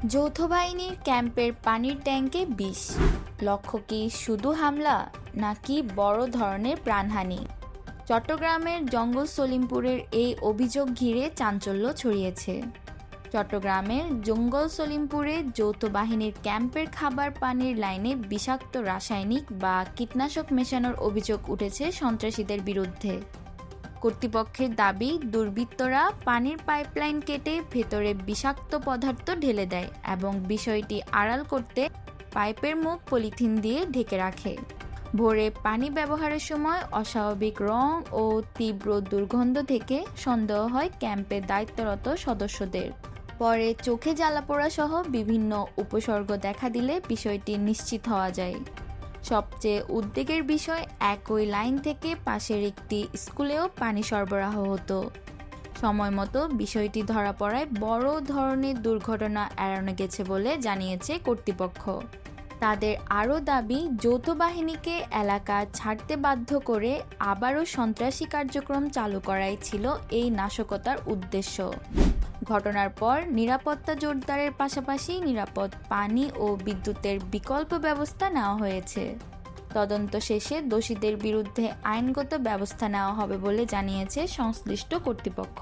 যৌথ বাহিনীর ক্যাম্পের পানির ট্যাঙ্কে বিষ। লক্ষ্য কি শুধু হামলা নাকি বড় ধরনের প্রাণহানি? চট্টগ্রামের জঙ্গল সলিমপুরের এই অভিযোগ ঘিরে চাঞ্চল্য ছড়িয়েছে। চট্টগ্রামের জঙ্গল সলিমপুরে যৌথ বাহিনীর ক্যাম্পের খাবার পানির লাইনে বিষাক্ত রাসায়নিক বা কীটনাশক মেশানোর অভিযোগ উঠেছে সন্ত্রাসীদের বিরুদ্ধে। কর্তৃপক্ষের দাবি, দুর্বৃত্তরা পানির পাইপলাইন কেটে ভেতরে বিষাক্ত পদার্থ ঢেলে দেয় এবং বিষয়টি আড়াল করতে পাইপের মুখ পলিথিন দিয়ে ঢেকে রাখে। ভোরে পানি ব্যবহারের সময় অস্বাভাবিক রং ও তীব্র দুর্গন্ধ থেকে সন্দেহ হয় ক্যাম্পে দায়িত্বরত সদস্যদের। পরে চোখে জ্বালাপোড়া সহ বিভিন্ন উপসর্গ দেখা দিলে বিষয়টি নিশ্চিত হওয়া যায়। সবচেয়ে উদ্বেগের বিষয়, একই লাইন থেকে পাশের একটি স্কুলেও পানি সরবরাহ হতো। সময় মতো বিষয়টি ধরা পড়ায় বড় ধরনের দুর্ঘটনা এড়ানো গেছে বলে জানিয়েছে কর্তৃপক্ষ। তাদের আরও দাবি, যৌথ বাহিনীকে এলাকা ছাড়তে বাধ্য করে আবারও সন্ত্রাসী কার্যক্রম চালু করাই ছিল এই নাশকতার উদ্দেশ্য। ঘটনার পর নিরাপত্তা জোরদারের পাশাপাশি নিরাপদ পানি ও বিদ্যুতের বিকল্প ব্যবস্থা নেওয়া হয়েছে। তদন্ত শেষে দোষীদের বিরুদ্ধে আইনগত ব্যবস্থা নেওয়া হবে বলে জানিয়েছে সংশ্লিষ্ট কর্তৃপক্ষ।